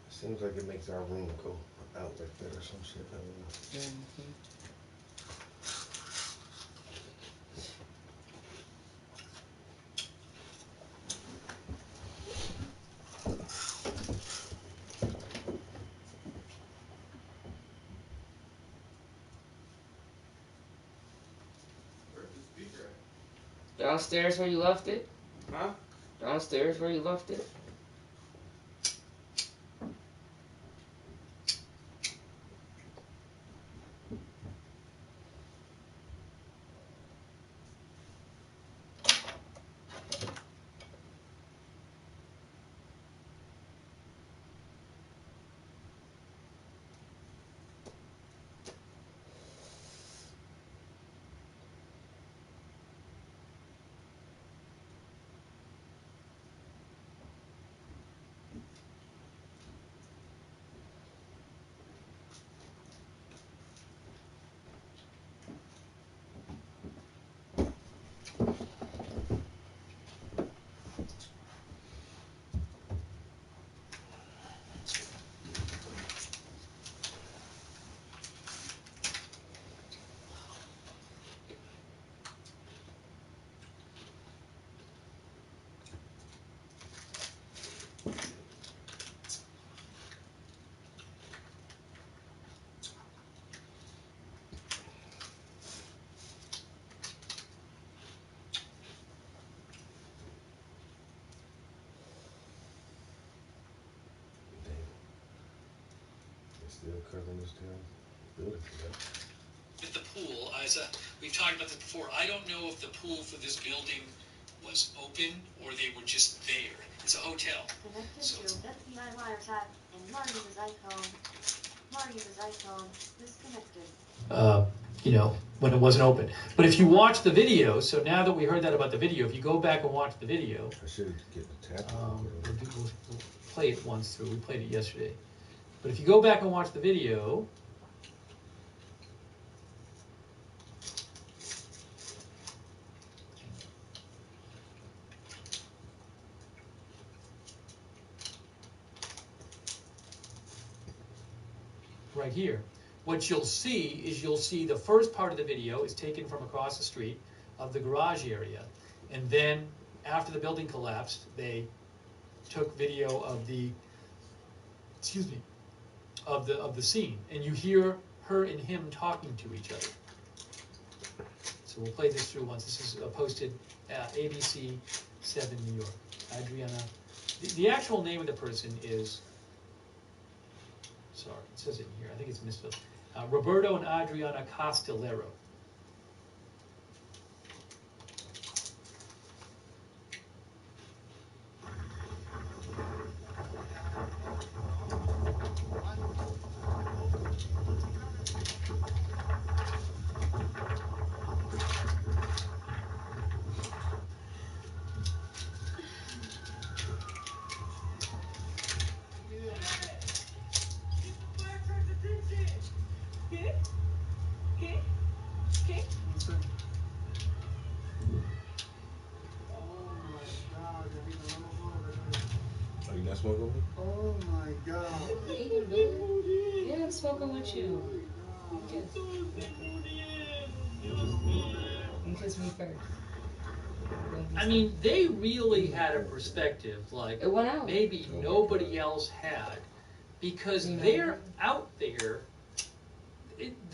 Seems like it makes our room go out like that or some shit. I don't know. Mm-hmm. Where's the speaker at? Downstairs where you left it? Huh? Downstairs where you left it? They're still covering this damn building. With the pool, as we've talked about this before, I don't know if the pool for this building was open or they were just there. It's a hotel. Connected So to FBI wiretap and Marty's iPhone. Marty's iPhone disconnected. you know, when it wasn't open. But if you watch the video, so now that we heard that about the video, if you go back and watch the video, I should get the tap. we'll play it once through. We played it yesterday. But if you go back and watch the video, right here, what you'll see is you'll see the first part of the video is taken from across the street of the garage area. And then after the building collapsed, they took video of the, excuse me, of the scene. And you hear her and him talking to each other. So we'll play this through once. This is posted at ABC 7 New York. Adriana, the actual name of the person is, sorry, it says it in here. I think it's misspelled. Roberto and Adriana Castellero. Are you not smoking? Oh my god. Yeah, I'm smoking with you. Yes. You kiss me first. I mean, they really had a perspective like It went out. maybe nobody else had, because they're out there.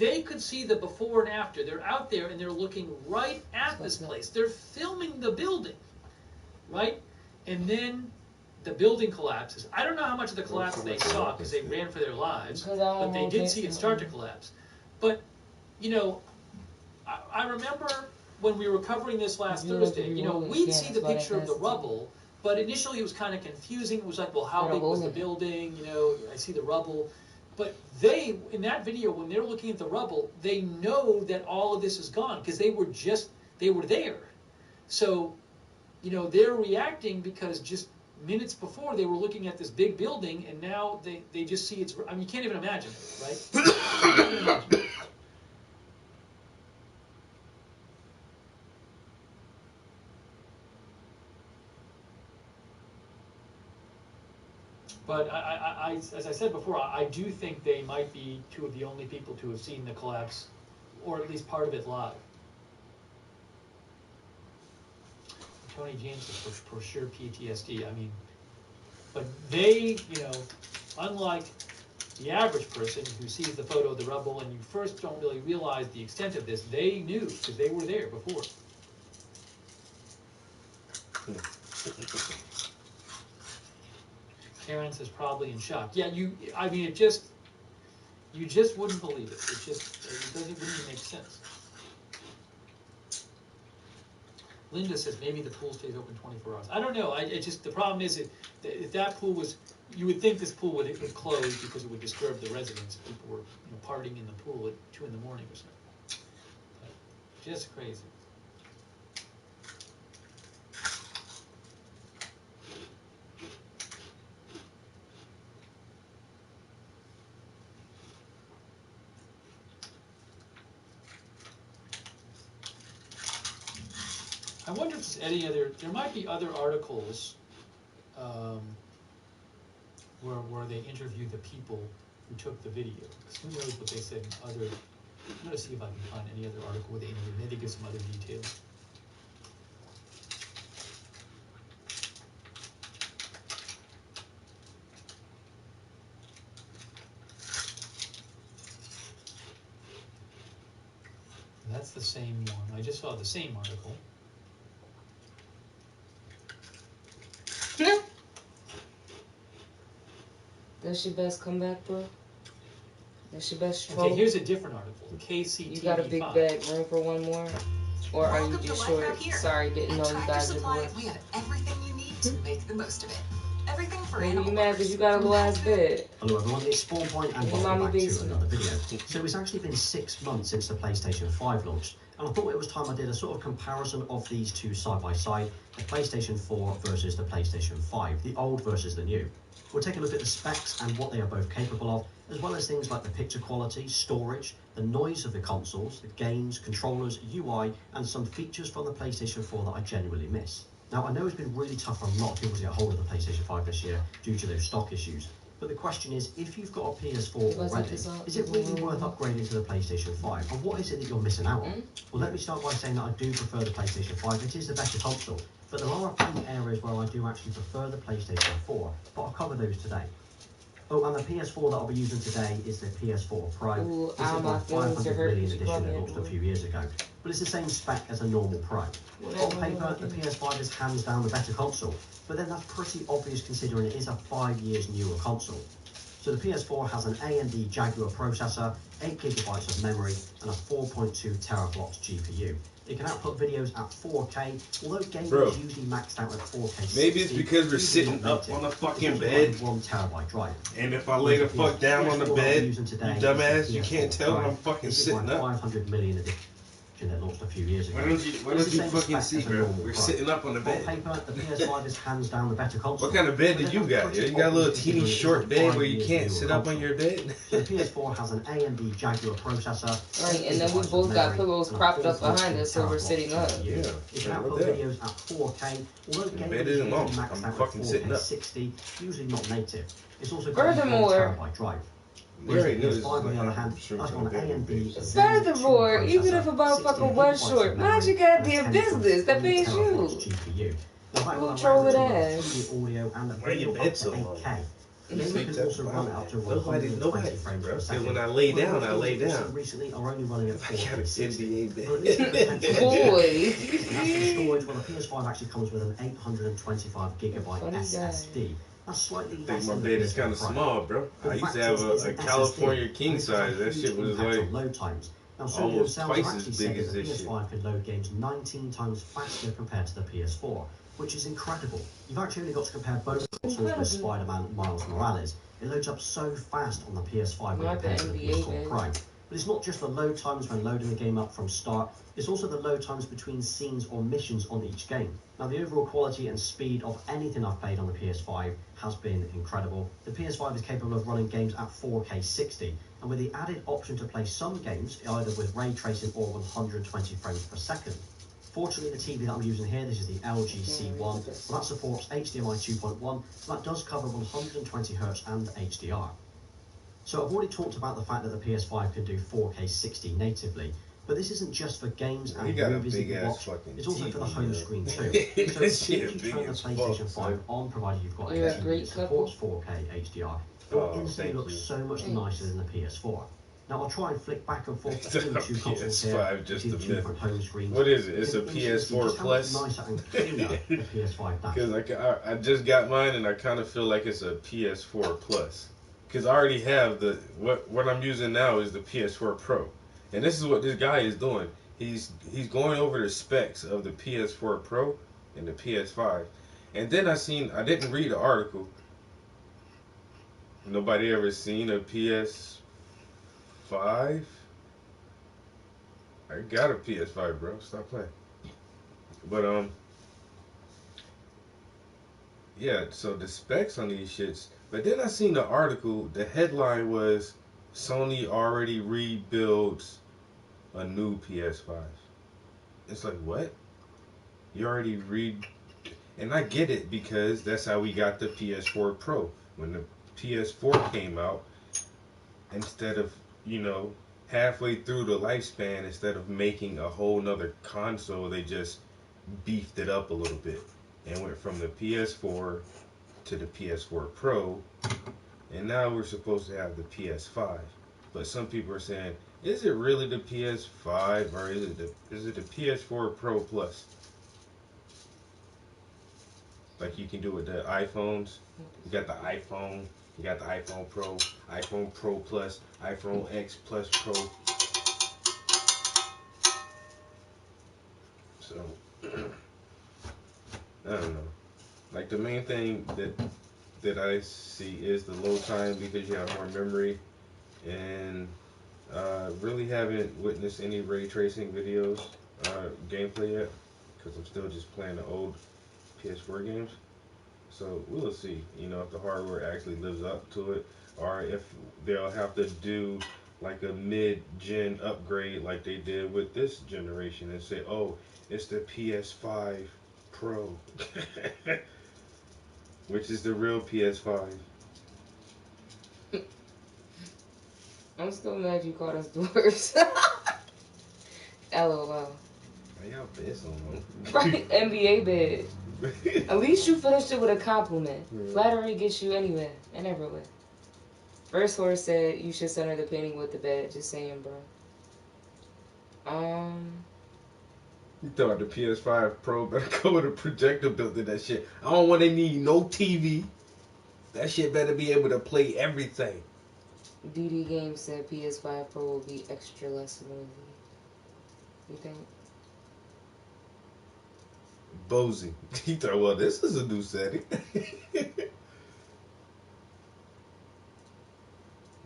they could see the before and after. They're out there and they're looking right at this place. They're filming the building, right? And then the building collapses. I don't know how much of the collapse they saw because they ran for their lives, but they did see it start to collapse. But, you know, I remember when we were covering this last Thursday, you know, we'd see the picture of the rubble, but initially it was kind of confusing. It was like, well, how big was the building? You know, I see the rubble. But they, in that video, when they're looking at the rubble, they know that all of this is gone because they were there. So, you know, they're reacting because just minutes before they were looking at this big building, and now they just see it's, I mean, you can't even imagine it, right? You can't even imagine it. But as I said before, I do think they might be two of the only people to have seen the collapse, or at least part of it live. Tony James is for sure PTSD. I mean, but they, you know, unlike the average person who sees the photo of the rubble and you first don't really realize the extent of this, they knew because they were there before. Karen says probably in shock. Yeah, I mean, you just wouldn't believe it. Wouldn't even make sense. Linda says maybe the pool stays open 24 hours. I don't know. The problem is if that pool was, you would think this pool would close because it would disturb the residents. People were, you know, partying in the pool at 2 in the morning or something. But just crazy. I wonder if there's any other, there might be other articles where they interview the people who took the video. Because who knows what they said in other, I'm going to see if I can find any other article where they interview, maybe give some other details. That's the same one. I just saw the same article. That's your best comeback, bro? That's your best troll? Okay, here's a different article. KCTV5. You got a big bag, room for one more? Or are you just short? Sorry, didn't know you guys did work. We have everything you need to make the most of it. Everything for Maybe animal you mad because you got a little ass bed. Hello everyone, it's Spawn Point and Hey, welcome mommy back to basement. another video. So it's actually been 6 months since the PlayStation 5 launched, and I thought it was time I did a sort of comparison of these two side by side, the PlayStation 4 versus the PlayStation 5, the old versus the new. We'll take a look at the specs and what they are both capable of, as well as things like the picture quality, storage, the noise of the consoles, the games, controllers, UI, and some features from the PlayStation 4 that I genuinely miss. Now, I know it's been really tough for a lot of people to get hold of the PlayStation 5 this year due to those stock issues, but the question is, if you've got a PS4 already, is it really worth upgrading to the PlayStation 5? And what is it that you're missing out on? Well, let me start by saying that I do prefer the PlayStation 5. It is the better console, but there are a few areas where I do actually prefer the PlayStation 4, but I'll cover those today. Oh, and the PS4 that I'll be using today is the PS4 Pro. Ooh, This is my 500 million edition that that launched a few years ago, but it's the same spec as a normal Pro. On paper, the PS5 is hands down the better console, but then that's pretty obvious considering it is a 5 years newer console. So the PS4 has an AMD Jaguar processor, 8GB of memory, and a 4.2 teraflops GPU. It can output videos at 4K, although gamers usually maxed out at 4K 60. Maybe it's because we're sitting up on a fucking bed. 1 terabyte drive. And if I lay the fuck down on the bed, you dumbass, you can't tell when I'm fucking sitting up. 500 million edition that launched a few years ago. Why don't you fucking see, bro? We're sitting up on the bed. On paper, the PS5 is hands down the better console. What kind of bed did you got? You got a little teeny short bed where you can't sit up on your bed? So the PS4 has an AMD Jaguar processor. Right, and then we both got pillows propped up behind us, so we're sitting up. Yeah, it can output videos at 4K, although gamers usually maxed out at 4K 60, usually not native. It's also got a 1 terabyte drive. We already knew this. On the other hand, that's on AMD. Furthermore, even if a motherfucker was short, mind your goddamn business. That pays you. GPU. Who troll it ass? Audio and the Why your video bed up to so low? 8K. The game can also run up to 120 frames per second. When I lay down, I lay Games down. recently are only running at I got an 4K60. NBA But at least the potential Boy. As for storage, well, the PS5 actually comes with an 825 gigabyte Funny guy. SSD. That's slightly I think less my than the bed is PS4 kind of Pro. small, bro. But I the used to fact have is, it's a an California SSD, king and this has a size. That huge shit was impact like on load times. Now, Sony almost themselves twice have as actually big said as that the this shit. PS5 can load games 19 times faster compared to the PS4, which is incredible. You've actually only got to compare both consoles with Spider-Man Miles Morales. It loads up so fast on the PS5 when Not compared the to the NBA, PS4 man. Pro. But it's not just the load times when loading the game up from start, it's also the load times between scenes or missions on each game. Now, the overall quality and speed of anything I've played on the PS5 has been incredible. The PS5 is capable of running games at 4K 60, and with the added option to play some games either with ray tracing or 120 frames per second. Fortunately, the TV that I'm using here, this is the LG C1, well, that supports HDMI 2.1, so that does cover 120Hz and HDR. So I've already talked about the fact that the PS5 can do 4K 60 natively, but this isn't just for games You and got a movies that you big-ass watch, fucking it's also for the TV, home yeah. screen too. So That as soon shit as you big turn the as fuck, PlayStation 5 son. on, provided you've got a You're a TV great that couple. supports 4K HDR, it Oh, will instantly thank look you. so much Thanks. nicer than the PS4. Now I'll try and flick back and forth The between the two consoles here, PS5 just between a two myth. different home screens. What is it? It's You a can instantly see PS4 just how much Plus? nicer and cleaner the PS5 does. Because I just got mine and I kind of feel like it's a PS4 Plus. Because I already have what I'm using now is the PS4 Pro. And this is what this guy is doing. He's going over the specs of the PS4 Pro and the PS5. And then I didn't read the article. Nobody ever seen a PS5? I got a PS5, bro. Stop playing. But yeah, so the specs on these shits. But then I seen the article, the headline was Sony already rebuilds a new PS5. It's like, what? You already and I get it because that's how we got the PS4 Pro. When the PS4 came out, instead of, halfway through the lifespan, instead of making a whole nother console, they just beefed it up a little bit and went from the PS4 to the PS4 Pro, and now we're supposed to have the PS5. But some people are saying, is it really the PS5 or is it the PS4 Pro Plus? Like you can do with the iPhones. You got the iPhone, you got the iPhone Pro, iPhone Pro Plus, iPhone X Plus Pro. So I don't know. Like the main thing that I see is the load time because you have more memory, and really haven't witnessed any ray tracing videos, gameplay yet, because I'm still just playing the old PS4 games. So we'll see, if the hardware actually lives up to it, or if they'll have to do like a mid-gen upgrade like they did with this generation and say, oh, it's the PS5 Pro, which is the real PS5. I'm still mad you called us dwarves. LOL. Why y'all been so long? Right, NBA bed. At least you finished it with a compliment. Yeah. Flattery gets you anywhere and everywhere. First Horse said you should center the painting with the bed. Just saying, bro. You thought the PS5 Pro better go with a projector built in that shit. I don't want to need no TV. That shit better be able to play everything. DD Games said PS5 Pro will be extra less noisy. You think? Bozy. He thought, well, this is a new setting.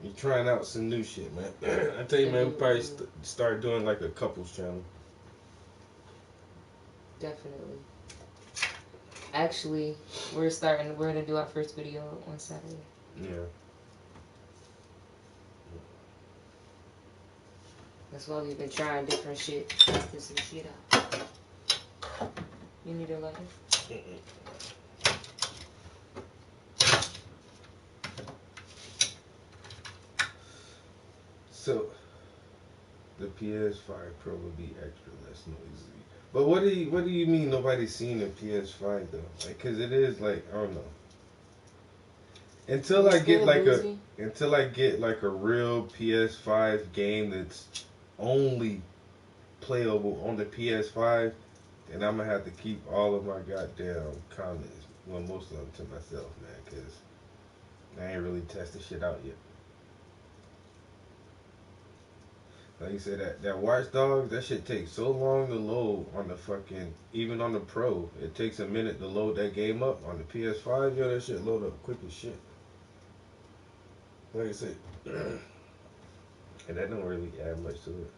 You trying out some new shit, man. I tell you, man, we probably start doing like a couples channel. Definitely. Actually, we're gonna do our first video on Saturday. Yeah. That's why we've been trying different shit. Testing some shit out. You need a lighter? So, the PS5 Pro will be extra less noisy. But what do you mean nobody's seen a PS5 though? Like, cause it is like, I don't know. Until I get Still like boozy. a real PS5 game that's only playable on the PS5, then I'm gonna have to keep all of my goddamn comments, well, most of them to myself, man, because I ain't really tested shit out yet. Like you said, that Watch Dogs, that shit takes so long to load on the fucking, even on the Pro. It takes a minute to load that game up. On the PS5, yo, that shit load up quick as shit. Like I said, and that don't really add much to it.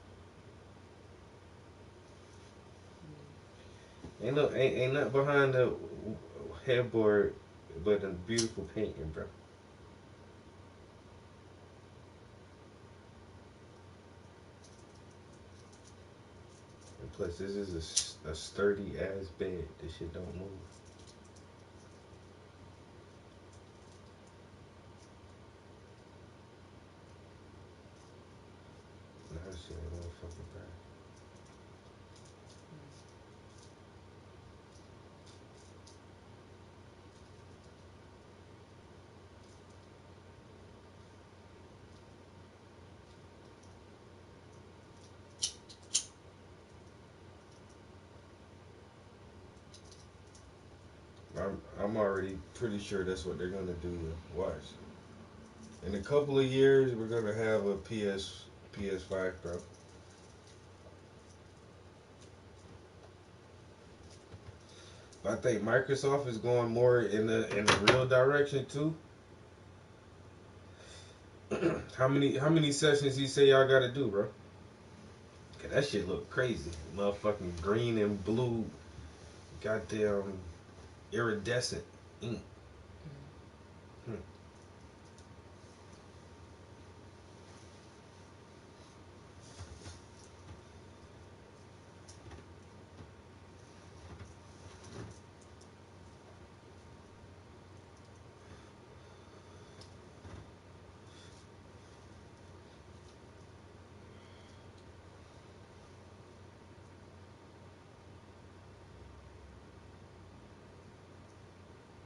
Ain't nothing behind the headboard but a beautiful painting, bro. And plus, this is a sturdy ass bed. This shit don't move. That shit ain't motherfucking bad. I'm already pretty sure that's what they're gonna do. Watch. In a couple of years, we're gonna have a PS5 Pro. I think Microsoft is going more in the real direction too. How many sessions he say y'all gotta do, bro? Cause that shit look crazy. Motherfucking green and blue, goddamn iridescent ink.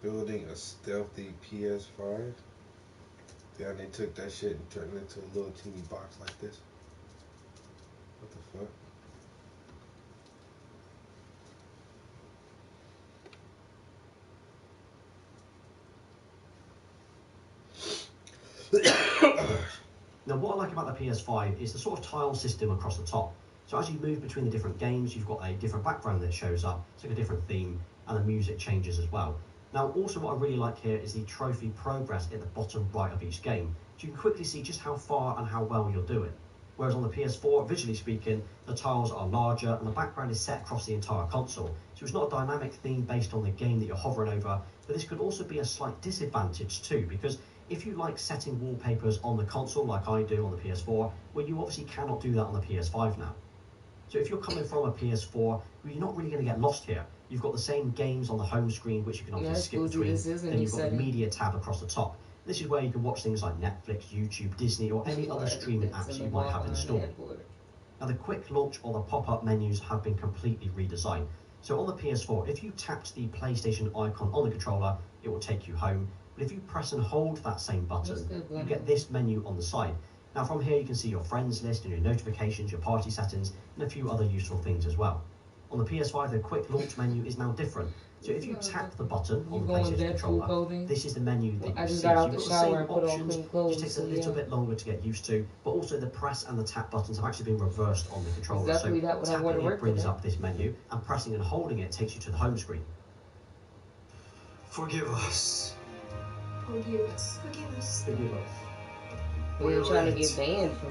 Building a stealthy PS5. Yeah, they took that shit and turned it into a little teeny box like this. What the fuck? Now, what I like about the PS5 is the sort of tile system across the top. So as you move between the different games, you've got a different background that shows up, it's like a different theme, and the music changes as well. Now, also what I really like here is the trophy progress at the bottom right of each game. So you can quickly see just how far and how well you're doing. Whereas on the PS4, visually speaking, the tiles are larger and the background is set across the entire console. So it's not a dynamic theme based on the game that you're hovering over, but this could also be a slight disadvantage too, because if you like setting wallpapers on the console like I do on the PS4, well, you obviously cannot do that on the PS5 now. So if you're coming from a PS4, well, you're not really going to get lost here. You've got the same games on the home screen, which you can obviously skip between. Then you've got the media tab across the top. This is where you can watch things like Netflix, YouTube, Disney, or any other streaming apps you might have installed. Now, the quick launch or the pop-up menus have been completely redesigned. So on the PS4, if you tapped the PlayStation icon on the controller, it will take you home. But if you press and hold that same button, you get this menu on the side. Now from here you can see your friends list and your notifications, your party settings, and a few other useful things as well. On the PS5, the quick launch menu is now different. So if you tap the button on the PlayStation controller, this is the menu that you see. So you've got the same options, it just takes a little bit longer to get used to, but also the press and the tap buttons have actually been reversed on the controller. So tapping it brings up this menu, and pressing and holding it takes you to the home screen. Forgive us. Forgive us. Forgive us. Forgive us. We were trying to get banned from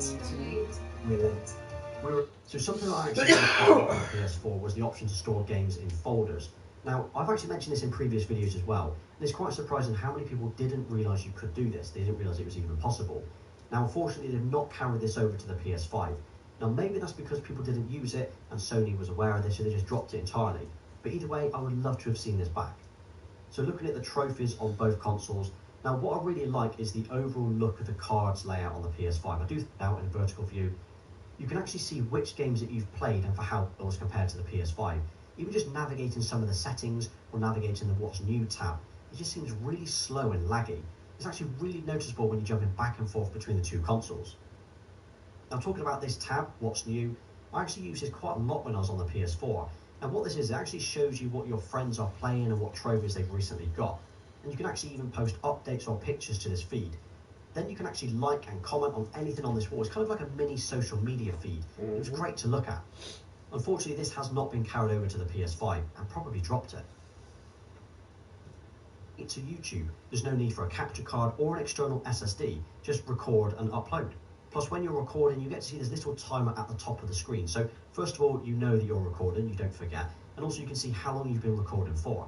YouTube. So something that I actually found on the PS4 was the option to store games in folders. Now, I've actually mentioned this in previous videos as well, and it's quite surprising how many people didn't realise you could do this. They didn't realise it was even possible. Now, unfortunately, they've not carried this over to the PS5. Now, maybe that's because people didn't use it, and Sony was aware of this, so they just dropped it entirely. But either way, I would love to have seen this back. So looking at the trophies on both consoles, now what I really like is the overall look of the cards layout on the PS5. I do now in a vertical view, you can actually see which games that you've played and for how well as compared to the PS5. Even just navigating some of the settings or navigating the What's New tab, it just seems really slow and laggy. is actually really noticeable when you're jumping back and forth between the two consoles. Now, talking about this tab, What's New, I actually used this quite a lot when I was on the PS4. And what this is, it actually shows you what your friends are playing and what trophies they've recently got. And you can actually even post updates or pictures to this feed. Then you can actually like and comment on anything on this wall. It's kind of like a mini social media feed. It was great to look at. Unfortunately, this has not been carried over to the PS5 and probably dropped it. To YouTube, there's no need for a capture card or an external SSD, just record and upload. Plus, when you're recording, you get to see this little timer at the top of the screen. So first of all, you know that you're recording, you don't forget. And also you can see how long you've been recording for.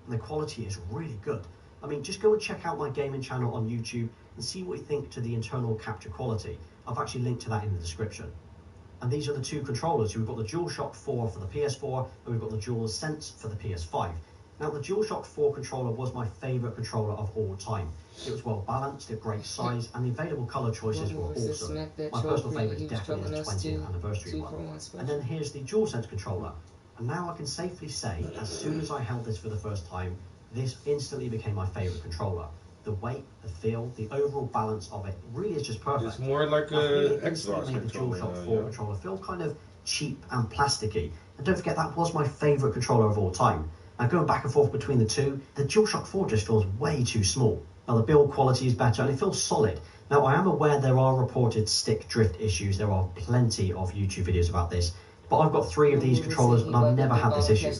And the quality is really good. I mean, just go and check out my gaming channel on YouTube and see what you think to the internal capture quality. I've actually linked to that in the description. And these are the two controllers. We've got the DualShock 4 for the PS4, and we've got the DualSense for the PS5. Now, the DualShock 4 controller was my favourite controller of all time. It was well balanced, a great size, and the available colour choices were awesome. My personal favourite is definitely the 20th anniversary one. And then here's the DualSense controller. And now I can safely say, as soon as I held this for the first time, this instantly became my favourite controller. The weight, the feel, the overall balance of it really is just perfect. It's more like a Xbox made the controller. DualShock 4 controller feel kind of cheap and plasticky. And don't forget, that was my favourite controller of all time. Now, going back and forth between the two, the DualShock 4 just feels way too small. Now, the build quality is better and it feels solid. Now, I am aware there are reported stick drift issues. There are plenty of YouTube videos about this. But I've got 3 of these controllers and I've never had this issue.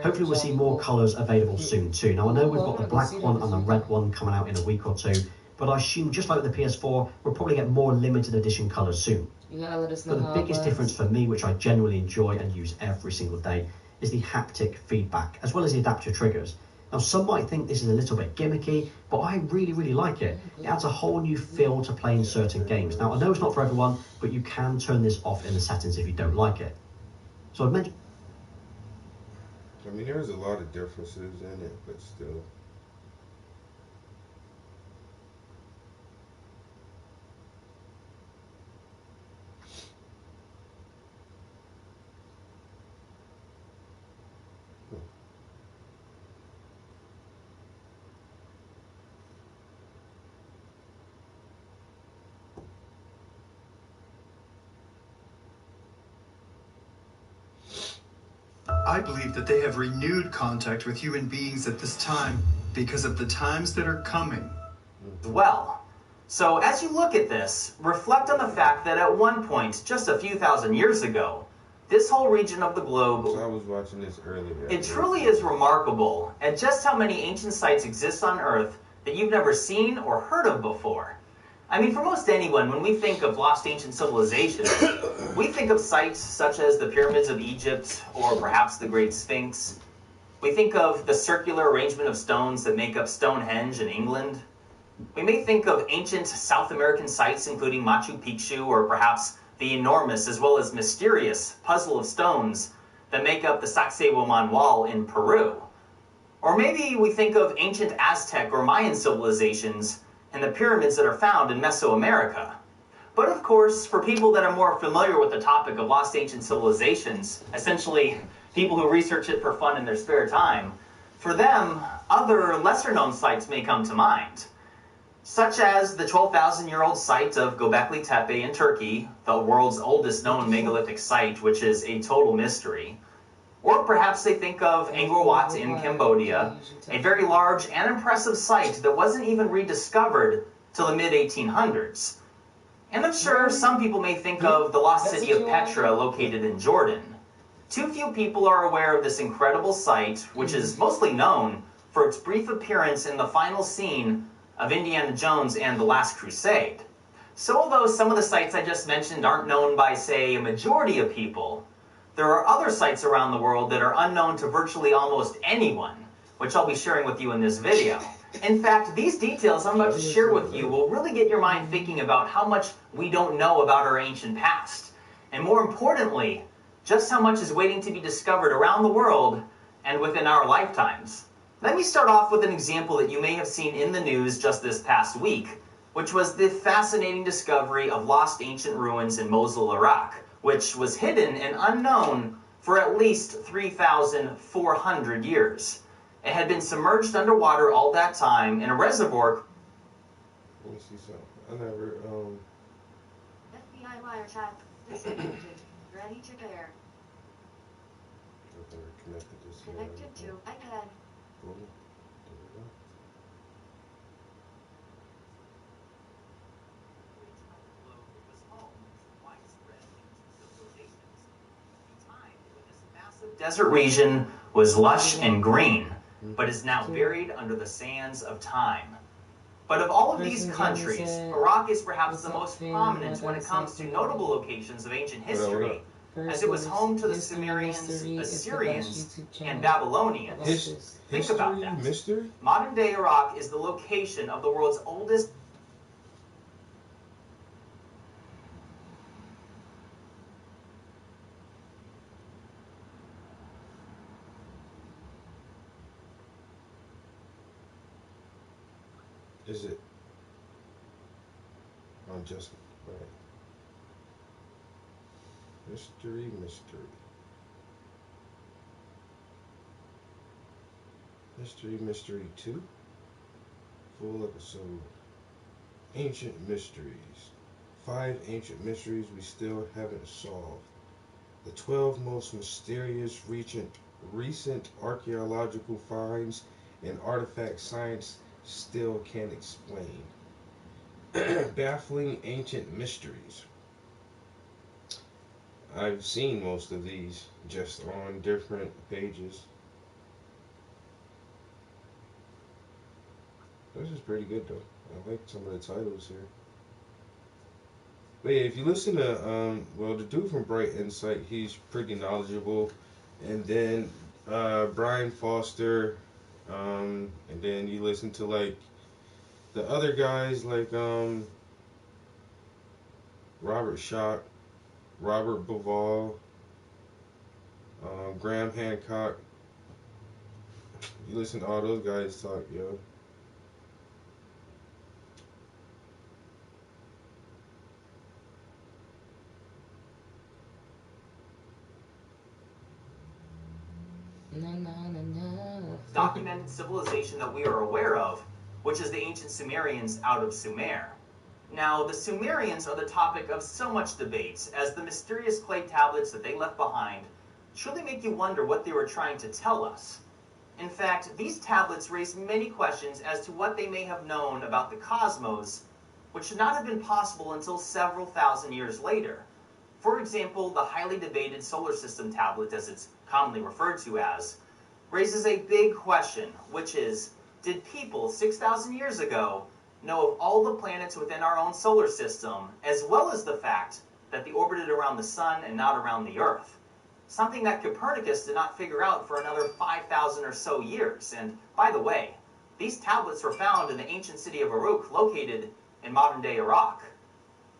Hopefully we'll see more colours available soon too. Now, I know we've got the black one and the red one coming out in a week or two. But I assume, just like the PS4, we'll probably get more limited edition colours soon. But the biggest difference for me, which I genuinely enjoy and use every single day, is the haptic feedback, as well as the adaptive triggers. Now, some might think this is a little bit gimmicky, but I really, really like it. It adds a whole new feel to playing certain games. Now, I know it's not for everyone, but you can turn this off in the settings if you don't like it. So I've mentioned... I mean, there's a lot of differences in it, but still. I believe that they have renewed contact with human beings at this time because of the times that are coming. Well, so as you look at this, reflect on the fact that at one point, just a few thousand years ago, this whole region of the globe, So I was watching this earlier. it truly is remarkable at just how many ancient sites exist on Earth that you've never seen or heard of before. I mean, for most anyone, when we think of lost ancient civilizations, we think of sites such as the pyramids of Egypt or perhaps the Great Sphinx. We think of the circular arrangement of stones that make up Stonehenge in England. We may think of ancient South American sites including Machu Picchu or perhaps the enormous as well as mysterious puzzle of stones that make up the Sacsayhuaman Wall in Peru. Or maybe we think of ancient Aztec or Mayan civilizations and the pyramids that are found in Mesoamerica. But of course, for people that are more familiar with the topic of lost ancient civilizations, essentially people who research it for fun in their spare time, for them, other lesser-known sites may come to mind, such as the 12,000-year-old site of Göbekli Tepe in Turkey, the world's oldest known megalithic site, which is a total mystery. Or perhaps they think of Angkor Wat in Cambodia, a very large and impressive site that wasn't even rediscovered till the mid-1800s. And I'm sure some people may think of the lost city of Petra located in Jordan. Too few people are aware of this incredible site, which is mostly known for its brief appearance in the final scene of Indiana Jones and the Last Crusade. So although some of the sites I just mentioned aren't known by, say, a majority of people, there are other sites around the world that are unknown to virtually almost anyone, which I'll be sharing with you in this video. In fact, these details I'm about to share with you will really get your mind thinking about how much we don't know about our ancient past, and more importantly, just how much is waiting to be discovered around the world and within our lifetimes. Let me start off with an example that you may have seen in the news just this past week, which was the fascinating discovery of lost ancient ruins in Mosul, Iraq, which was hidden and unknown for at least 3,400 years. It had been submerged underwater all that time in a reservoir Let me see something. I never, FBI wiretap disconnected. Ready to pair. I've never connected this to Connected to iPad. Boom. There we go. Desert region was lush and green, but is now buried under the sands of time. But of all of these countries, Iraq is perhaps the most prominent when it comes to notable locations of ancient history, as it was home to the Sumerians, Assyrians, and Babylonians. Think about that. Mystery? Modern-day Iraq is the location of the world's oldest Is it? On just right. Mystery. Mystery 2. Full episode. Ancient mysteries. 5 ancient mysteries we still haven't solved. The 12 most mysterious recent archaeological finds and artifact science still can't explain. Baffling ancient mysteries. I've seen most of these just on different pages. This is pretty good though. I like some of the titles here. But yeah, if you listen to the dude from Bright Insight, he's pretty knowledgeable. And then Brian Foster, and then you listen to like the other guys like Robert Schoch, Robert Bauval, Graham Hancock. You listen to all those guys talk, yo. documented civilization that we are aware of, which is the ancient Sumerians out of Sumer. Now, the Sumerians are the topic of so much debate, as the mysterious clay tablets that they left behind truly make you wonder what they were trying to tell us. In fact, these tablets raise many questions as to what they may have known about the cosmos, which should not have been possible until several thousand years later. For example, the highly debated solar system tablet, as it's commonly referred to as, raises a big question, which is, did people 6,000 years ago know of all the planets within our own solar system, as well as the fact that they orbited around the sun and not around the Earth? Something that Copernicus did not figure out for another 5,000 or so years. And by the way, these tablets were found in the ancient city of Uruk, located in modern-day Iraq.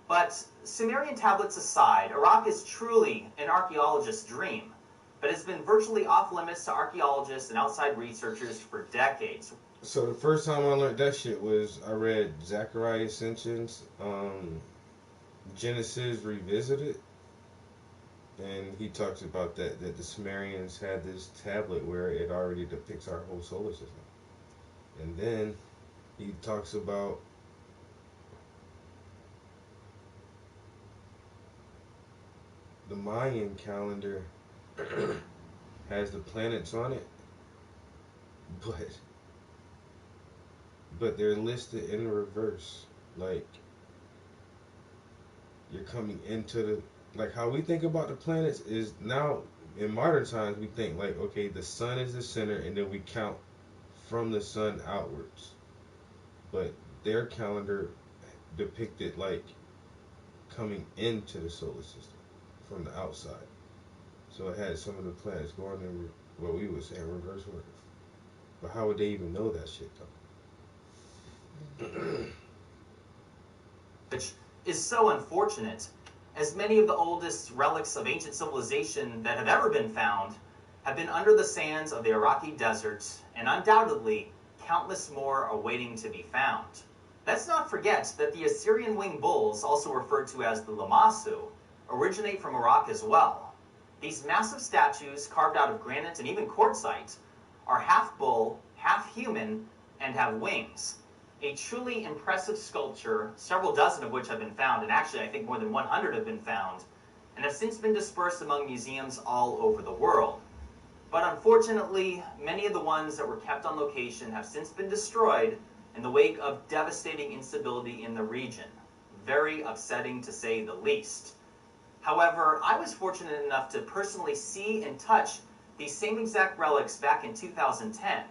But Sumerian tablets aside, Iraq is truly an archaeologist's dream, but it's been virtually off limits to archaeologists and outside researchers for decades. So the first time I learned that shit was I read Zachariah Sitchin's Genesis Revisited, and he talks about that the Sumerians had this tablet where it already depicts our whole solar system. And then he talks about the Mayan calendar has the planets on it, but they're listed in reverse. Like, you're coming into the, like how we think about the planets is now in modern times we think like, okay, the sun is the center and then we count from the sun outwards. But their calendar depicted like coming into the solar system from the outside. So it had some of the planets going in what we would say in reverse order. But how would they even know that shit though? Which is so unfortunate, as many of the oldest relics of ancient civilization that have ever been found have been under the sands of the Iraqi deserts, and undoubtedly countless more are waiting to be found. Let's not forget that the Assyrian winged bulls, also referred to as the Lamassu, originate from Iraq as well. These massive statues, carved out of granite and even quartzite, are half bull, half human, and have wings. a truly impressive sculpture, several dozen of which have been found, and actually I think more than 100 have been found, and have since been dispersed among museums all over the world. But unfortunately, many of the ones that were kept on location have since been destroyed in the wake of devastating instability in the region. Very upsetting to say the least. However, I was fortunate enough to personally see and touch these same exact relics back in 2010.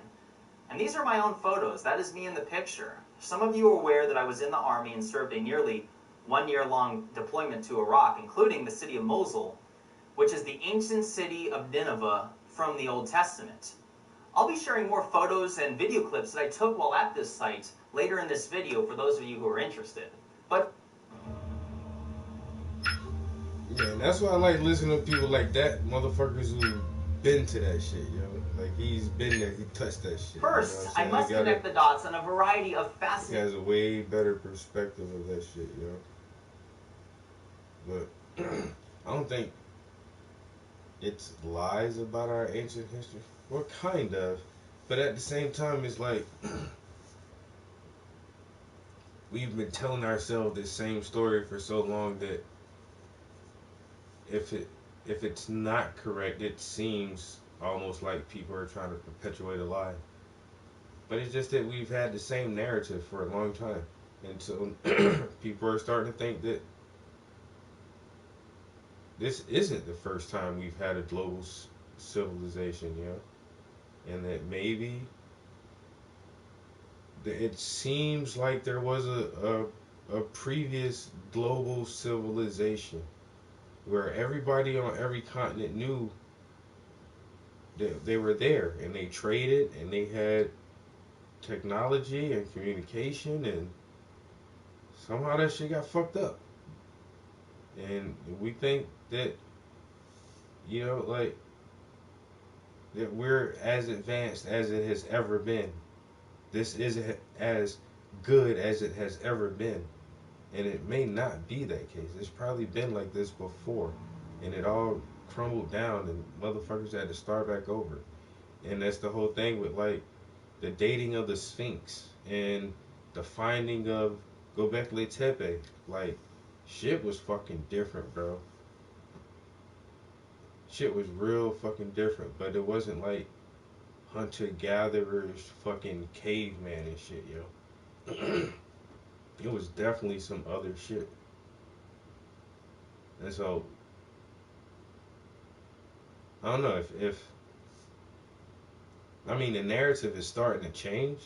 And these are my own photos. That is me in the picture. Some of you are aware that I was in the army and served a nearly 1 year long deployment to Iraq, including the city of Mosul, which is the ancient city of Nineveh from the Old Testament. I'll be sharing more photos and video clips that I took while at this site later in this video for those of you who are interested. But yeah, and that's why I like listening to people like that, motherfuckers who been to that shit, yo. Like, he's been there, he touched that shit. first, you know I must connect the dots on a variety of He fascinating... has a way better perspective of that shit, yo. But I don't think it's lies about our ancient history. Well, kind of. But at the same time, it's like we've been telling ourselves this same story for so long that if it's not correct, it seems almost like people are trying to perpetuate a lie. But it's just that we've had the same narrative for a long time. And so people are starting to think that this isn't the first time we've had a global civilization, you know? And that maybe it seems like there was a previous global civilization where everybody on every continent knew that they were there, and they traded, and they had technology and communication, and somehow that shit got fucked up. And we think that, you know, like, that we're as advanced as it has ever been. This isn't as good as it has ever been. And it may not be that case. It's probably been like this before. And it all crumbled down and motherfuckers had to start back over. And that's the whole thing with, like, the dating of the Sphinx and the finding of Göbekli Tepe. Like, shit was fucking different, bro. Shit was real fucking different. But it wasn't like hunter-gatherers, fucking caveman and shit, yo. It was definitely some other shit. And so, I don't know if I mean, the narrative is starting to change.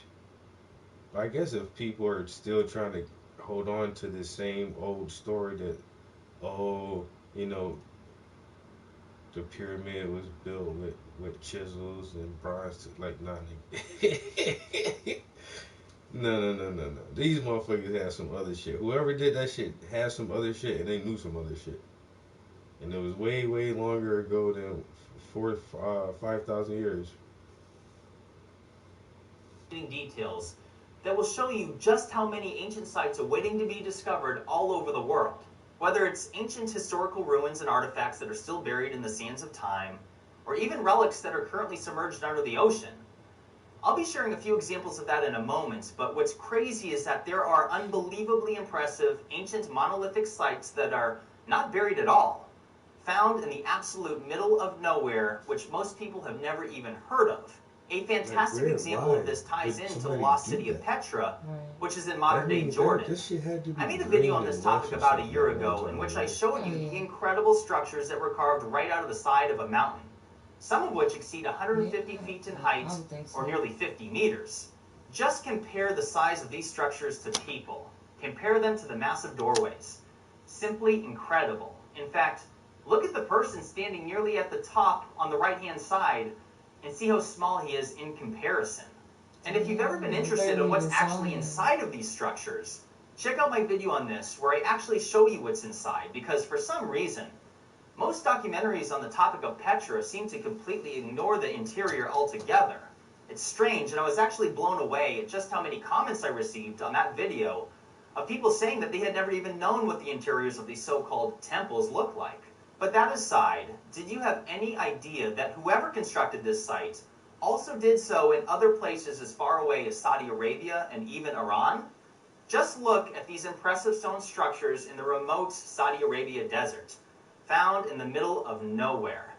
But I guess if people are still trying to hold on to the same old story that, oh, you know, the pyramid was built with chisels and bronze, like, nah, nigga. No. These motherfuckers have some other shit. Whoever did that shit had some other shit, and they knew some other shit. And it was way, way longer ago than 5,000 years. Details that will show you just how many ancient sites are waiting to be discovered all over the world. Whether it's ancient historical ruins and artifacts that are still buried in the sands of time, or even relics that are currently submerged under the ocean. I'll be sharing a few examples of that in a moment, but what's crazy is that there are unbelievably impressive ancient monolithic sites that are not buried at all, found in the absolute middle of nowhere, which most people have never even heard of. A fantastic example of this ties into the lost city of Petra, which is in modern-day Jordan. I made a video on this topic about a year ago in which I showed you the incredible structures that were carved right out of the side of a mountain, some of which exceed 150 feet in height, or nearly 50 meters. Just compare the size of these structures to people. Compare them to the massive doorways. Simply incredible. In fact, look at the person standing nearly at the top on the right-hand side and see how small he is in comparison. And if you've ever been interested in what's actually inside of these structures, check out my video on this where I actually show you what's inside, because for some reason, most documentaries on the topic of Petra seem to completely ignore the interior altogether. It's strange, and I was actually blown away at just how many comments I received on that video of people saying that they had never even known what the interiors of these so-called temples look like. But that aside, did you have any idea that whoever constructed this site also did so in other places as far away as Saudi Arabia and even Iran. Just look at these impressive stone structures in the remote Saudi Arabia desert, found in the middle of nowhere.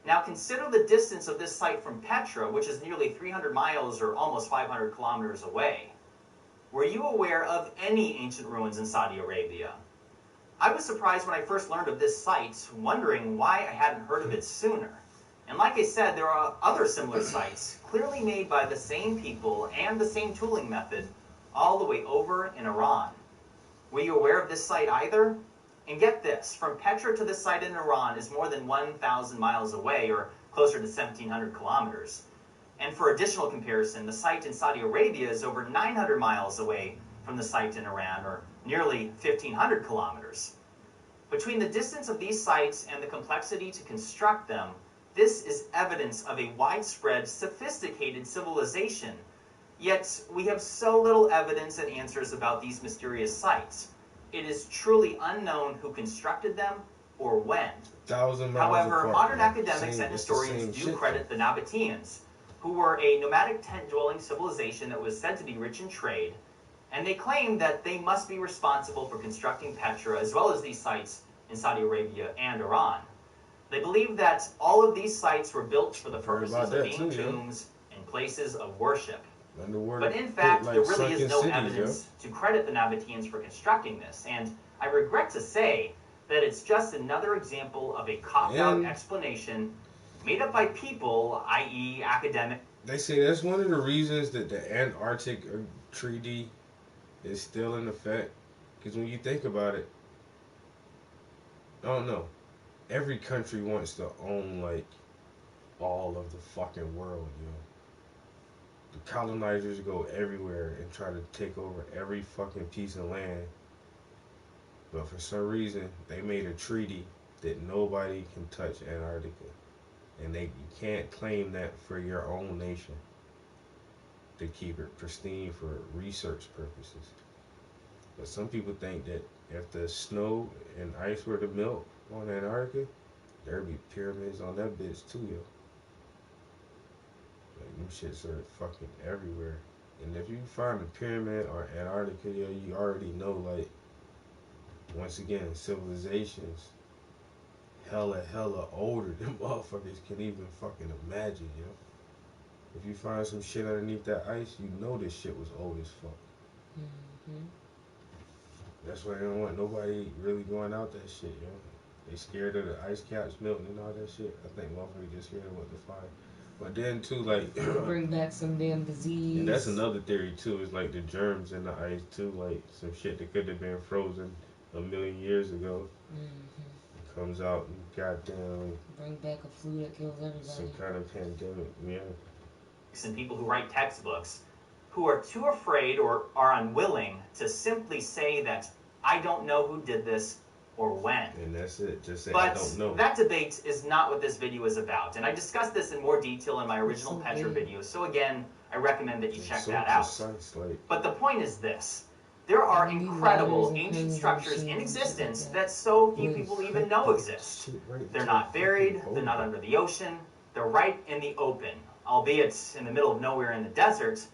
Now consider the distance of this site from Petra, which is nearly 300 miles or almost 500 kilometers away. Were you aware of any ancient ruins in Saudi Arabia? I was surprised when I first learned of this site, wondering why I hadn't heard of it sooner. And like I said, there are other similar sites, clearly made by the same people and the same tooling method, all the way over in Iran. Were you aware of this site either? And get this, from Petra to this site in Iran is more than 1,000 miles away, or closer to 1,700 kilometers. And for additional comparison, the site in Saudi Arabia is over 900 miles away from the site in Iran, or nearly 1,500 kilometers. Between the distance of these sites and the complexity to construct them, this is evidence of a widespread, sophisticated civilization. Yet, we have so little evidence and answers about these mysterious sites. It is truly unknown who constructed them or when. 1,000 miles However, apart, modern man. academics and It's the same historians do shit, credit the Nabateans, who were a nomadic tent-dwelling civilization that was said to be rich in trade, and they claim that they must be responsible for constructing Petra as well as these sites in Saudi Arabia and Iran. They believe that all of these sites were built for the purposes of being tombs and places of worship. But in fact, there really is no evidence to credit the Nabateans for constructing this, and I regret to say that it's just another example of a cop-out explanation made up by people, i.e. academic. They say that's one of the reasons that the Antarctic Treaty is still in effect. Because when you think about it, I don't know, every country wants to own, like, all of the fucking world, you know. The colonizers go everywhere and try to take over every fucking piece of land. But for some reason, they made a treaty that nobody can touch Antarctica. And you can't claim that for your own nation to keep it pristine for research purposes. But some people think that if the snow and ice were to melt on Antarctica, there'd be pyramids on that bitch too, yo. Like, them shits are fucking everywhere. And if you find a pyramid on Antarctica, yo, you already know, like, once again, civilizations hella older than motherfuckers can even fucking imagine, yo. If you find some shit underneath that ice, you know this shit was old as fuck. Mm-hmm. That's why they don't want nobody really going out that shit, yo. They scared of the ice caps melting and all that shit. I think motherfuckers just scared of what to find. But then too, like bring back some damn disease. And that's another theory too. Is like the germs in the ice too, like some shit that could have been frozen a million years ago. Mm-hmm. Comes out and goddamn bring back a flu that kills everybody. Some kind of pandemic, yeah. And people who write textbooks who are too afraid or are unwilling to simply say that I don't know who did this or when. And that's it. Just say but I don't know. That debate is not what this video is about. And I discussed this in more detail in my original Petra video. So again, I recommend that you check that out. But the point is this. There are incredible ancient structures in existence that so few people even know exist. They're not buried, they're not under the ocean, they're right in the open, albeit in the middle of nowhere in the desert,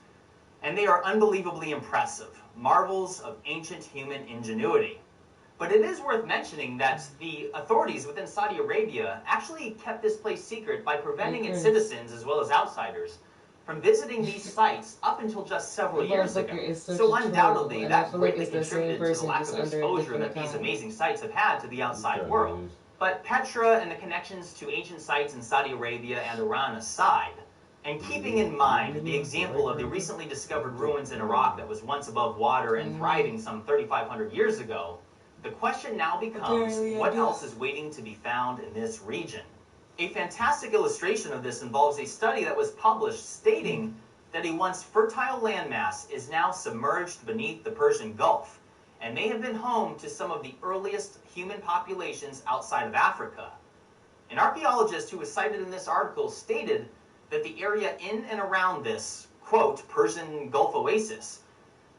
and they are unbelievably impressive, marvels of ancient human ingenuity. But it is worth mentioning that the authorities within Saudi Arabia actually kept this place secret by preventing its citizens, as well as outsiders, from visiting these sites up until just several years ago. So undoubtedly, that greatly contributed to the lack of exposure that these amazing sites have had to the outside world. But Petra and the connections to ancient sites in Saudi Arabia and Iran aside, and keeping in mind the example of the recently discovered ruins in Iraq that was once above water and thriving some 3,500 years ago, the question now becomes, what else is waiting to be found in this region? A fantastic illustration of this involves a study that was published stating that a once fertile landmass is now submerged beneath the Persian Gulf and may have been home to some of the earliest human populations outside of Africa. An archaeologist who was cited in this article stated that the area in and around this, quote, Persian Gulf oasis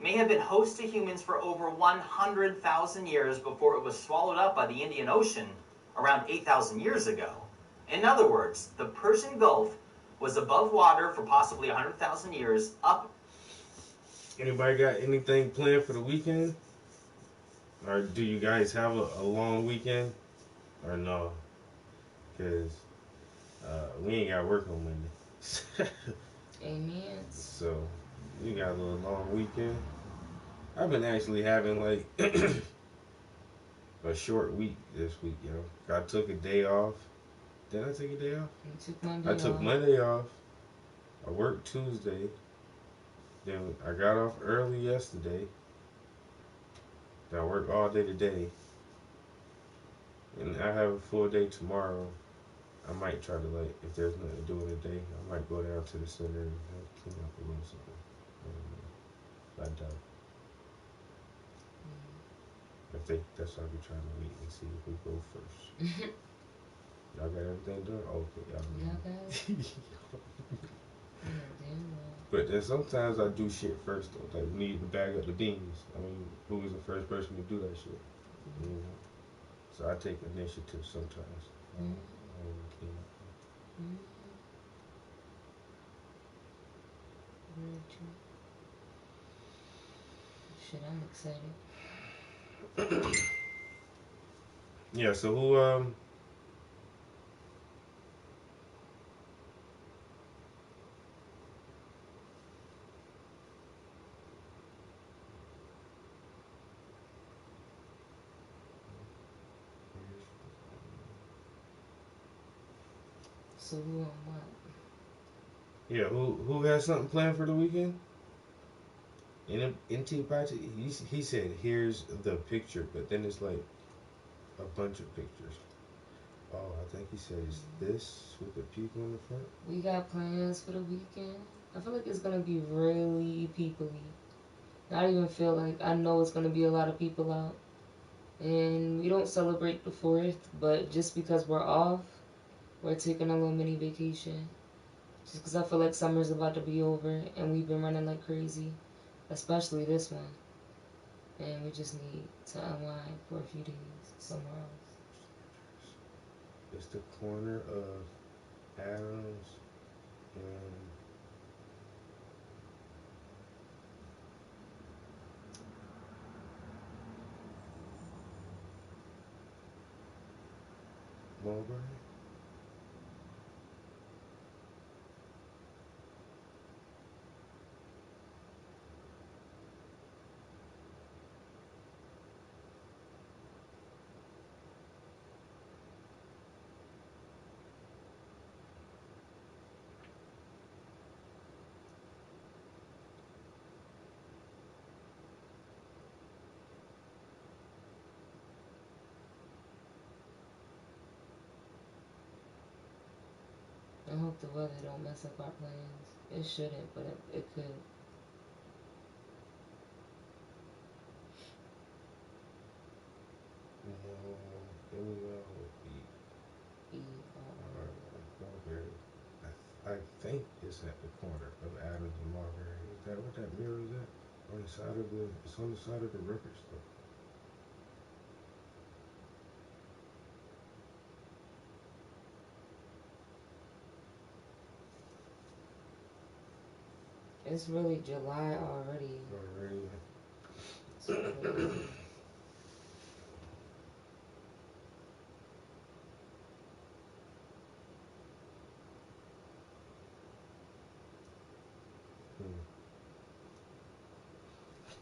may have been host to humans for over 100,000 years before it was swallowed up by the Indian Ocean around 8,000 years ago. In other words, the Persian Gulf was above water for possibly 100,000 years, up. Anybody got anything planned for the weekend? Or do you guys have a long weekend? Or no? Because we ain't got work on Monday. Amen. So, we got a little long weekend. I've been actually having like a short week this week, yo. I took a day off. Did I take a day off? You took Monday I took off. Monday off. I worked Tuesday. Then I got off early yesterday. Then I worked all day today. And I have a full day tomorrow. I might try to, like, if there's nothing to do in the day, I might go down to the center and clean up a little something. I doubt. That's why I be trying to wait and see if we go first. Y'all got everything done? Okay, y'all Y'all damn well. But then sometimes I do shit first though. Like we need to bag up the beans. I mean, who was the first person to do that shit? You know? So I take initiative sometimes. I don't clean up. Very true. Shit, I'm excited. Yeah, so who So who on what? Yeah, who has something planned for the weekend? NT Project, he said, here's the picture, but then it's like a bunch of pictures. Oh, I think he said it's this with the people in the front. We got plans for the weekend. I feel like it's gonna be really peoply. I even feel like I know it's gonna be a lot of people out. And we don't celebrate the 4th, but just because we're off, we're taking a little mini vacation. Just because I feel like summer's about to be over and we've been running like crazy. Especially this one. And we just need to unwind for a few days somewhere else. It's the corner of Adams and Mulberry. I hope the weather don't mess up our plans. It shouldn't, but it could. Then we go Mulberry. I think it's at the corner of Adams and Mulberry. Is that what that mirror is at? On the side of it's on the side of the record store. It's really July already. Already. It's crazy.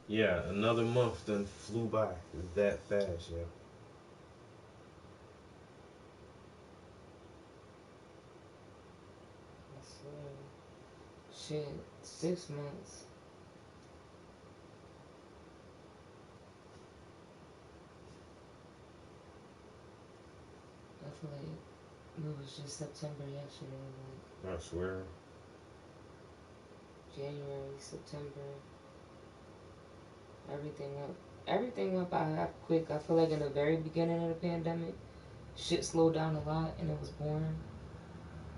Yeah, another month done flew by. It's that fast, yeah. I swear. Shit, 6 months. I feel like it was just September yesterday. Like I swear. January, September. Everything went by quick. I feel like in the very beginning of the pandemic, shit slowed down a lot and it was boring.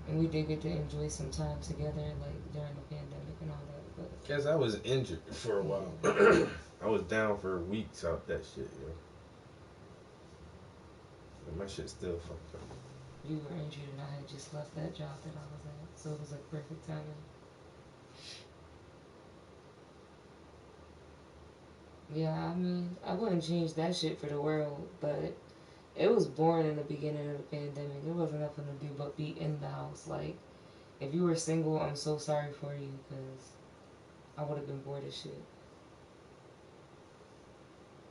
And we did get to enjoy some time together, like during the pandemic and all that. But Guess I was injured for a while. I was down for weeks out that shit, yo. And my shit still fucked up. you were injured and I had just left that job that I was at. So it was like perfect timing. Yeah, I mean, I wouldn't change that shit for the world, but it was boring in the beginning of the pandemic. There wasn't nothing to do but be in the house. Like, if you were single, I'm so sorry for you, because I would have been bored as shit.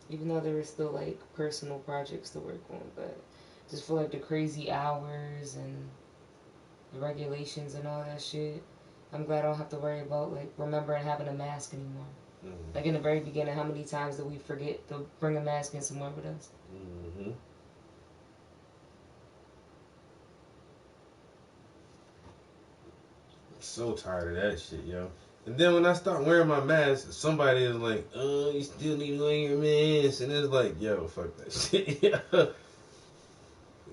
Even though there were still, like, personal projects to work on, but just for, like, the crazy hours and the regulations and all that shit, I'm glad I don't have to worry about, like, remembering having a mask anymore. Mm-hmm. Like, in the very beginning, how many times did we forget to bring a mask in somewhere with us? Mm-hmm. So tired of that shit, yo. And then when I start wearing my mask, somebody is like, "Oh, you still need to wear your mask," and it's like, "Yo, fuck that shit."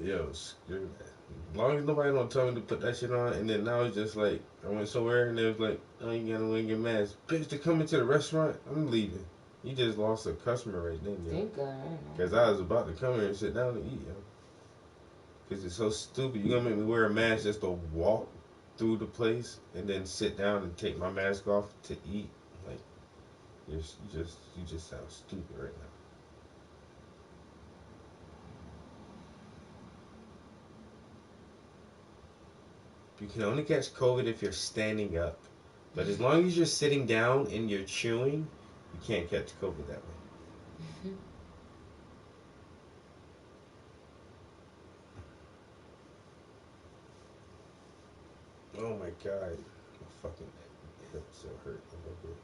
Yo, screw that. As long as nobody don't tell me to put that shit on, and then now it's just like I went somewhere and they was like, "Oh, you gotta wear your mask." Bitch, to come into the restaurant, I'm leaving. You just lost a customer right then, yo. Thank God. Because I was about to come here and sit down and eat, yo. Because it's so stupid. You gonna make me wear a mask just to walk through the place and then sit down and take my mask off to eat? Like, you just sound stupid right now. You can only catch COVID if you're standing up. But as long as you're sitting down and you're chewing, you can't catch COVID that way. Oh my god. My fucking hip still hurt a little bit.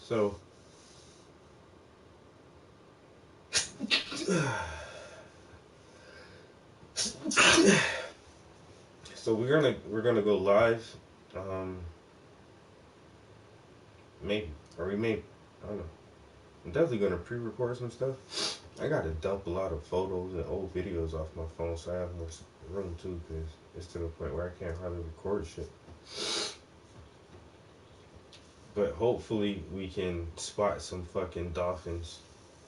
So, so we're gonna go live. Maybe, or we may, I don't know. I'm definitely gonna pre-record some stuff. I gotta dump a lot of photos and old videos off my phone, so I have more room too, because it's to the point where I can't hardly record shit. But hopefully we can spot some fucking dolphins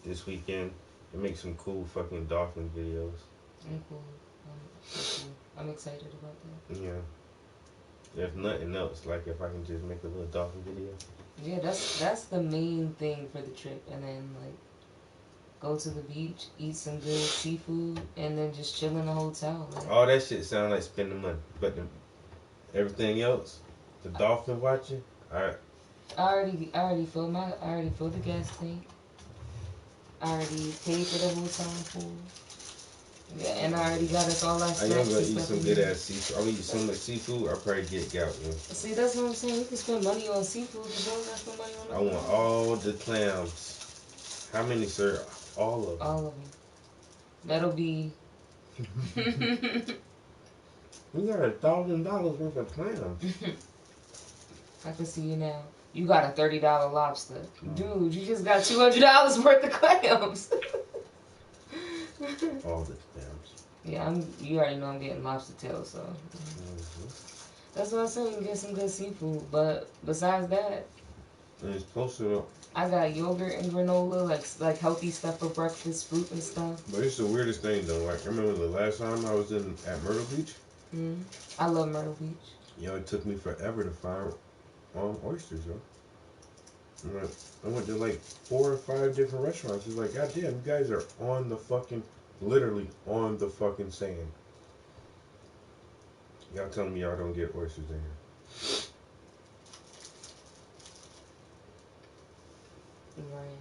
this weekend and make some cool fucking dolphin videos. I'm cool. I'm excited about that. Yeah. If nothing else, like if I can just make a little dolphin video. Yeah, that's the main thing for the trip, and then like go to the beach, eat some good seafood, and then just chill in a hotel. Like, All that shit sound like spending money, but everything else, the dolphin watching, I already filled the gas tank. I already paid for the hotel pool. Yeah, and I already got us all our I snacks. am gonna and eat stuff some we good need. ass seafood. I'm gonna eat so much seafood. I'll probably get gout. Man. See, that's what I'm saying. You can spend money on seafood, but you don't got to spend money on. I want all the clams. How many, sir? All of them. All of them. That'll be. We got $1,000 worth of clams. I can see you now. You got a $30 lobster. Dude, you just got $200 worth of clams. All the clams. Yeah, you already know I'm getting lobster tail, so. That's what I'm saying. You can get some good seafood. But besides that, And it's close to I got yogurt and granola, like healthy stuff for breakfast, fruit and stuff. But it's the weirdest thing though. Like I remember the last time I was at Myrtle Beach. I love Myrtle Beach. Yo, it took me forever to find oysters, yo. I went to like 4 or 5 different restaurants. It's like, goddamn, you guys are on the fucking, literally on the fucking sand. Y'all telling me y'all don't get oysters in here. Right.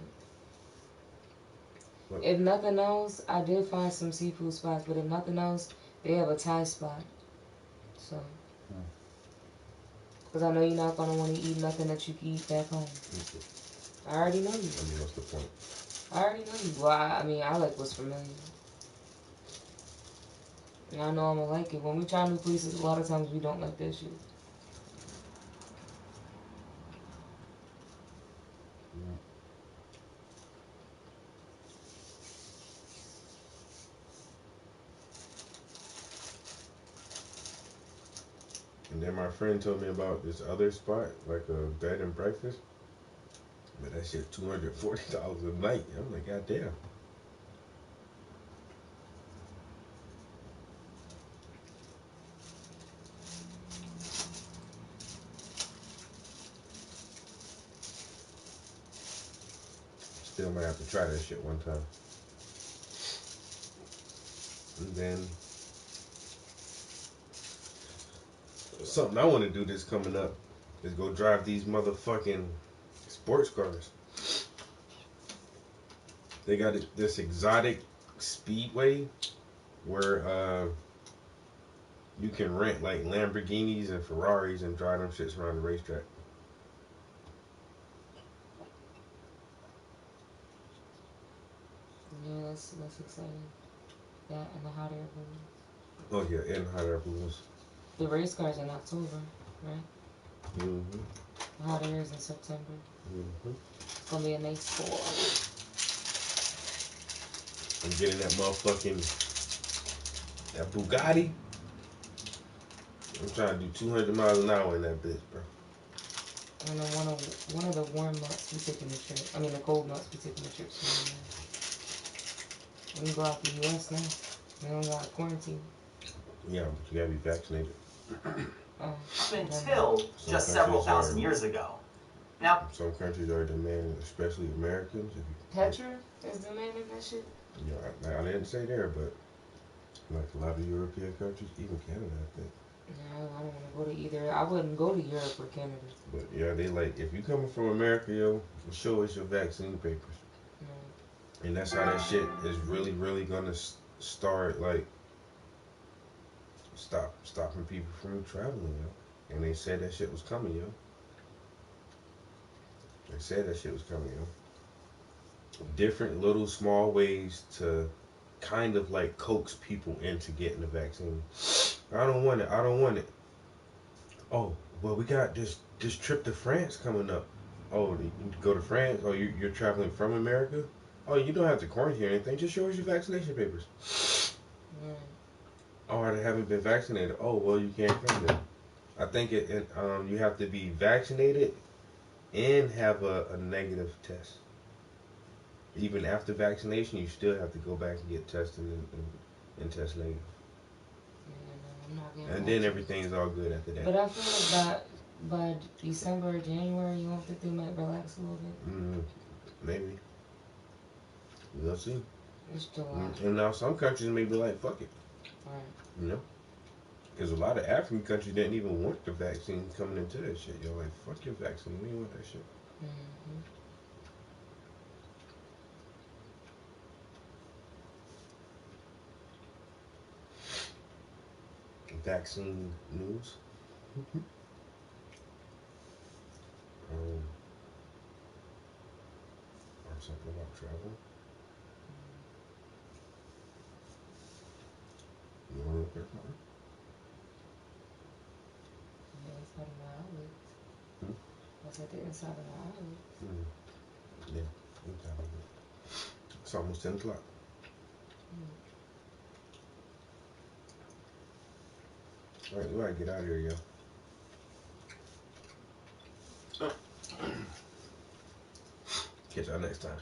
What? If nothing else, I did find some seafood spots, but if nothing else, they have a Thai spot. So. Because I know you're not going to want to eat nothing that you can eat back home. I already know you. I mean, what's the point? I already know you. Well, I like what's familiar. And I know I'm going to like it. When we try new places, a lot of times we don't like that shit. And then my friend told me about this other spot, like a bed and breakfast. But that that shit $240 a night. I'm like, goddamn. Still might have to try that shit one time. And then something I want to do this coming up is go drive these motherfucking sports cars. They got this exotic speedway where you can rent like Lamborghinis and Ferraris and drive them shits around the racetrack. Yeah, that's exciting. That and the hot air balloon. Oh yeah, and hot air balloons. The race cars in October, right? Mm-hmm. The hot air is in September. Mm-hmm. It's gonna be a nice fall. I'm getting that motherfucking that Bugatti. I'm trying to do 200 miles an hour in that bitch, bro. And then one of the warm months we taking the trip. I mean the cold months we taking the trips. We can go out the U.S. now. We don't got quarantine. Yeah, but you gotta be vaccinated. Until just several thousand years ago. Now, some countries are demanding, especially Americans. If you, Petra is demanding that shit. You know, I didn't say there, but like a lot of European countries, even Canada, I think. No, I don't want to go to either. I wouldn't go to Europe or Canada. But yeah, they like, if you coming from America, yo, show us your vaccine papers. No. And that's how that shit is really, really gonna start, like, stopping people from traveling, yo. And they said that shit was coming, yo. They said that shit was coming, yo. Different little small ways to kind of like coax people into getting the vaccine. I don't want it. I don't want it. Oh, well, we got this trip to France coming up. Oh, you go to France? Oh, you're traveling from America? Oh, you don't have to quarantine or anything. Just show us your vaccination papers. Oh, I haven't been vaccinated. Oh, well, you can't come then. I think you have to be vaccinated and have a negative test. Even after vaccination, you still have to go back and get tested and test negative. I'm not getting And then everything's all good after that. But I feel like by December or January, you don't think they might relax a little bit? Maybe. We'll see. It's July. And now some countries may be like, fuck it. Right. You know? Because a lot of African countries didn't even want the vaccine coming into that shit. You're like, fuck your vaccine. We don't want that shit. Mm-hmm. Vaccine news. Or something about travel. You want to look at that? Yeah, inside of my eyelids. That's at the inside of my eyelids. Yeah, inside of it. It's almost 10 o'clock. Alright, we gotta get out of here, yo. Catch y'all next time.